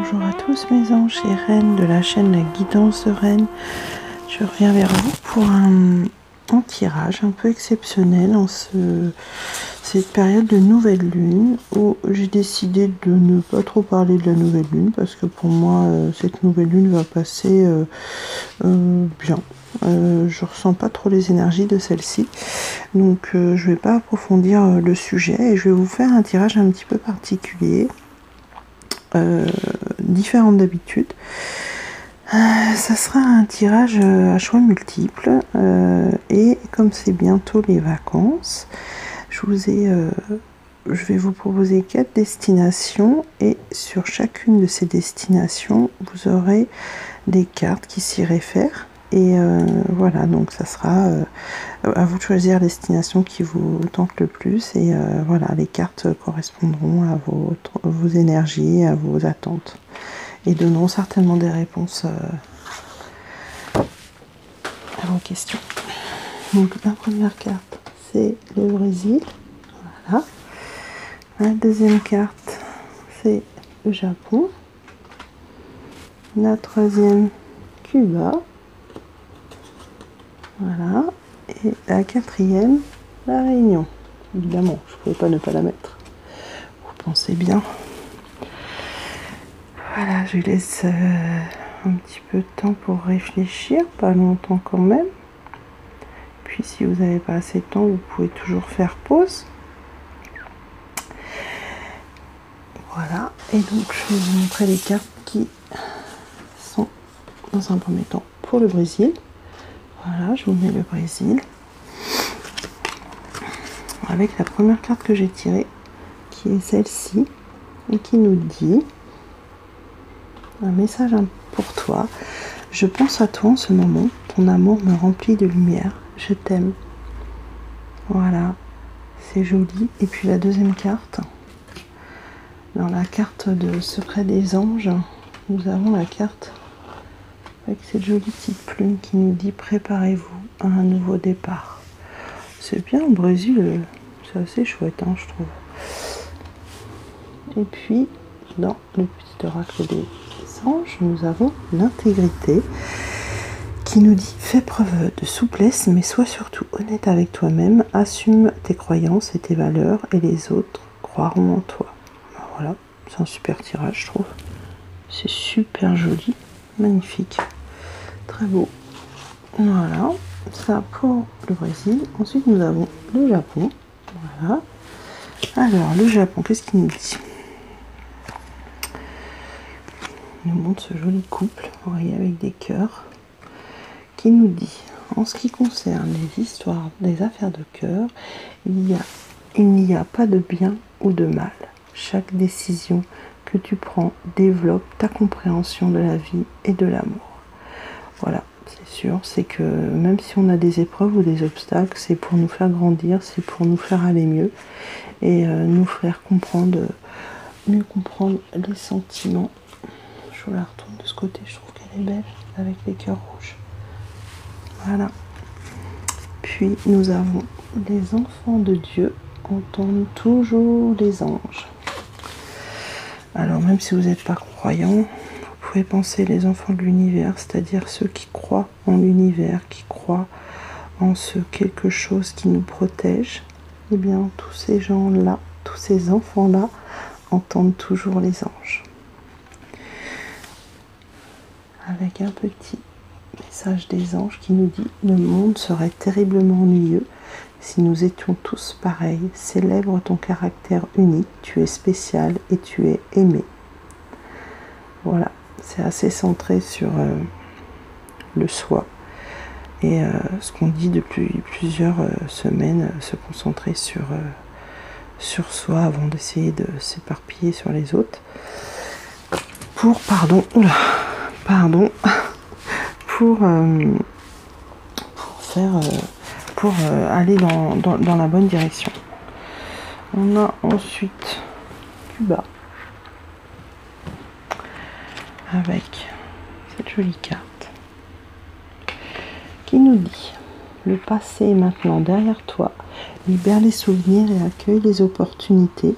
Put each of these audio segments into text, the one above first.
Bonjour à tous mes anges et reines de la chaîne La Guidance de Reine. Je reviens vers vous pour un tirage un peu exceptionnel en cette période de nouvelle lune où j'ai décidé de ne pas trop parler de la nouvelle lune parce que pour moi cette nouvelle lune va passer bien. Je ressens pas trop les énergies de celle-ci, donc je vais pas approfondir le sujet et je vais vous faire un tirage un petit peu particulier. Différent d'habitude. Ça sera un tirage à choix multiples et comme c'est bientôt les vacances, je vais vous proposer 4 destinations et sur chacune de ces destinations vous aurez des cartes qui s'y réfèrent et voilà, donc ça sera à vous de choisir la destination qui vous tente le plus et voilà, les cartes correspondront à vos énergies, à vos attentes et donneront certainement des réponses à vos questions. Donc la première carte c'est le Brésil, voilà. La deuxième carte c'est le Japon, la troisième Cuba, voilà, et la quatrième la Réunion. Évidemment, je ne pouvais pas ne pas la mettre. Vous pensez bien. Voilà, je laisse un petit peu de temps pour réfléchir, pas longtemps quand même. Puis si vous n'avez pas assez de temps, vous pouvez toujours faire pause. Voilà, et donc je vais vous montrer les cartes qui sont dans un premier temps pour le Brésil. Voilà, je vous mets le Brésil. Avec la première carte que j'ai tirée, qui est celle-ci, et qui nous dit un message pour toi. Je pense à toi en ce moment, ton amour me remplit de lumière, je t'aime. Voilà, c'est joli. Et puis la deuxième carte, dans la carte de secret des anges, nous avons la carte avec cette jolie petite plume qui nous dit préparez-vous à un nouveau départ. C'est bien au Brésil, c'est assez chouette, hein, je trouve. Et puis dans le petit oracle des anges, nous avons l'intégrité qui nous dit fais preuve de souplesse mais sois surtout honnête avec toi-même, assume tes croyances et tes valeurs et les autres croiront en toi. Voilà, c'est un super tirage, je trouve. C'est super joli, magnifique, très beau. Voilà, ça pour le Brésil. Ensuite nous avons le Japon. Voilà. Alors le Japon, qu'est-ce qu'il nous dit? Il nous montre ce joli couple, vous voyez, avec des cœurs, qui nous dit en ce qui concerne les histoires, les affaires de cœur, il n'y a pas de bien ou de mal. Chaque décision que tu prends développe ta compréhension de la vie et de l'amour. Voilà, c'est sûr, c'est que même si on a des épreuves ou des obstacles, c'est pour nous faire grandir, c'est pour nous faire aller mieux et nous faire comprendre, mieux comprendre les sentiments. Je la retourne de ce côté, je trouve qu'elle est belle avec les cœurs rouges. Voilà. Puis nous avons les enfants de Dieu entendent toujours les anges. Alors même si vous n'êtes pas croyant, vous pouvez penser les enfants de l'univers, c'est-à-dire ceux qui croient en l'univers, qui croient en ce quelque chose qui nous protège. Eh bien tous ces gens-là, tous ces enfants-là entendent toujours les anges. Avec un petit message des anges qui nous dit « Le monde serait terriblement ennuyeux si nous étions tous pareils. Célèbre ton caractère unique, tu es spécial et tu es aimé. » Voilà, c'est assez centré sur le soi. Et ce qu'on dit depuis plusieurs semaines, se concentrer sur soi avant d'essayer de s'éparpiller sur les autres. Pour, pour aller dans la bonne direction. On a ensuite Cuba avec cette jolie carte qui nous dit le passé est maintenant derrière toi, libère les souvenirs et accueille les opportunités,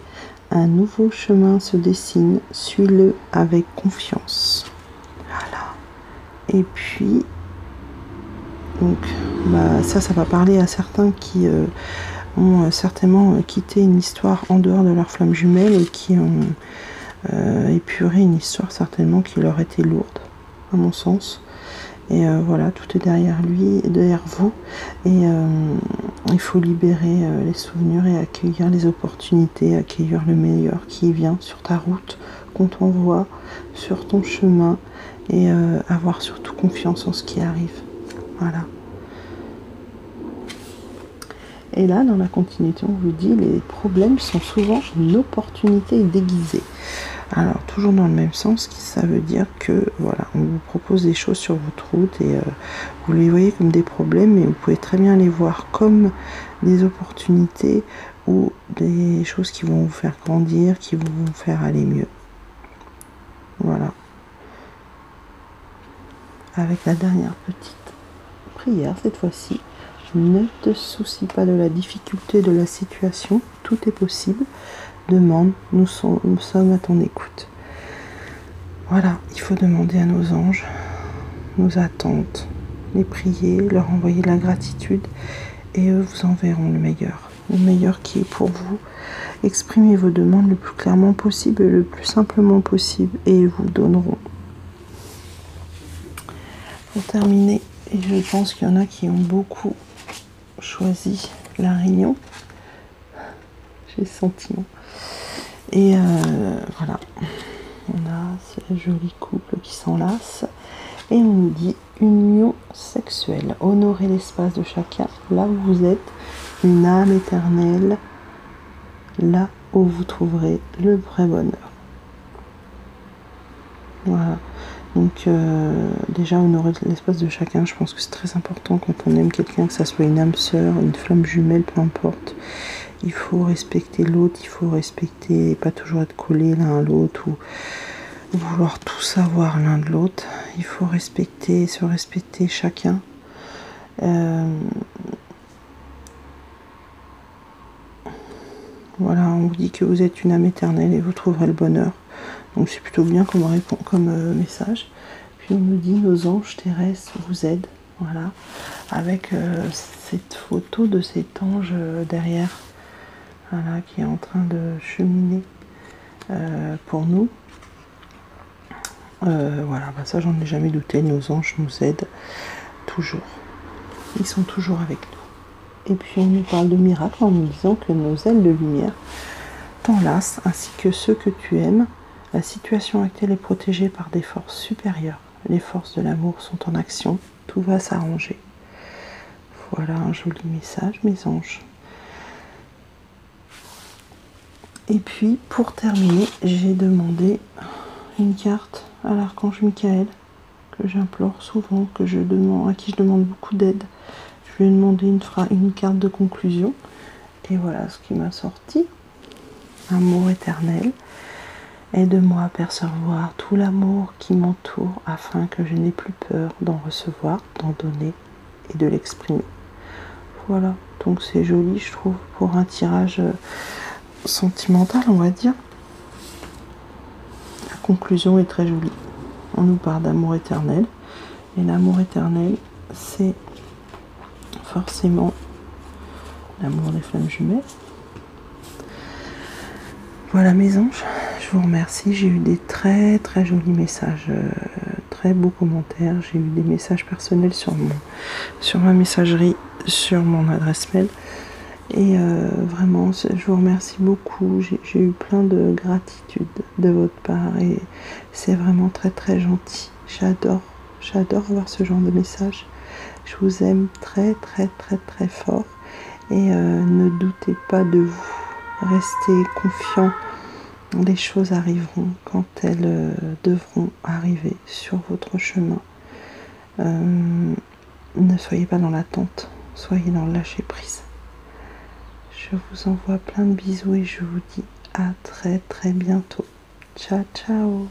un nouveau chemin se dessine, suis-le avec confiance. Voilà. Et puis, donc, ça va parler à certains qui ont certainement quitté une histoire en dehors de leur flamme jumelle et qui ont épuré une histoire certainement qui leur était lourde, à mon sens. Et voilà, tout est derrière lui, derrière vous. Et il faut libérer les souvenirs et accueillir les opportunités, accueillir le meilleur qui vient sur ta route, qu'on t'envoie sur ton chemin, et avoir surtout confiance en ce qui arrive. Voilà. Et là, dans la continuité, on vous dit, les problèmes sont souvent une opportunité déguisée. Alors, toujours dans le même sens, ça veut dire que, voilà, on vous propose des choses sur votre route et vous les voyez comme des problèmes, mais vous pouvez très bien les voir comme des opportunités ou des choses qui vont vous faire grandir, qui vont vous faire aller mieux. Voilà. Avec la dernière petite prière, cette fois-ci. Ne te soucie pas de la difficulté de la situation, tout est possible. Demande, nous sommes à ton écoute. Voilà, il faut demander à nos anges, nos attentes, les prier, leur envoyer de la gratitude et eux vous enverront le meilleur qui est pour vous. Exprimez vos demandes le plus clairement possible et le plus simplement possible et ils vous donneront. Pour terminer, et je pense qu'il y en a qui ont beaucoup choisi la réunion, j'ai le sentiment. Et voilà, on a ce joli couple qui s'enlace et on nous dit union sexuelle, honorez l'espace de chacun là où vous êtes, une âme éternelle là où vous trouverez le vrai bonheur. Voilà. Donc déjà honorer l'espace de chacun, je pense que c'est très important quand on aime quelqu'un, que ça soit une âme sœur, une flamme jumelle, peu importe. Il faut respecter l'autre, il faut respecter, pas toujours être collé l'un à l'autre ou vouloir tout savoir l'un de l'autre. Il faut respecter, se respecter chacun. Voilà, on vous dit que vous êtes une âme éternelle et vous trouverez le bonheur. Donc c'est plutôt bien comme message. Puis on nous dit nos anges terrestres vous aident. Voilà, avec cette photo de cet ange derrière, voilà, qui est en train de cheminer pour nous. Voilà, ça j'en ai jamais douté. Nos anges nous aident toujours. Ils sont toujours avec nous. Et puis on nous parle de miracles en nous disant que nos ailes de lumière t'enlacent ainsi que ceux que tu aimes. La situation actuelle est protégée par des forces supérieures. Les forces de l'amour sont en action. Tout va s'arranger. Voilà un joli message, mes anges. Et puis, pour terminer, j'ai demandé une carte à l'archange Michael, que j'implore souvent, à qui je demande beaucoup d'aide. Je lui ai demandé une carte de conclusion. Et voilà ce qui m'a sorti. Amour éternel. Aide-moi à percevoir tout l'amour qui m'entoure afin que je n'ai plus peur d'en recevoir, d'en donner et de l'exprimer. Voilà, donc c'est joli, je trouve, pour un tirage sentimental, on va dire. La conclusion est très jolie. On nous parle d'amour éternel. Et l'amour éternel, c'est forcément l'amour des flammes jumelles. Voilà mes anges, je vous remercie. J'ai eu des très très jolis messages, très beaux commentaires. J'ai eu des messages personnels sur ma messagerie, sur mon adresse mail. Et vraiment, je vous remercie beaucoup. J'ai eu plein de gratitude de votre part et c'est vraiment très très gentil. J'adore avoir ce genre de message. Je vous aime très très très très fort et ne doutez pas de vous. Restez confiants, les choses arriveront quand elles devront arriver sur votre chemin. Ne soyez pas dans l'attente, soyez dans le lâcher prise. Je vous envoie plein de bisous et je vous dis à très très bientôt. Ciao ciao.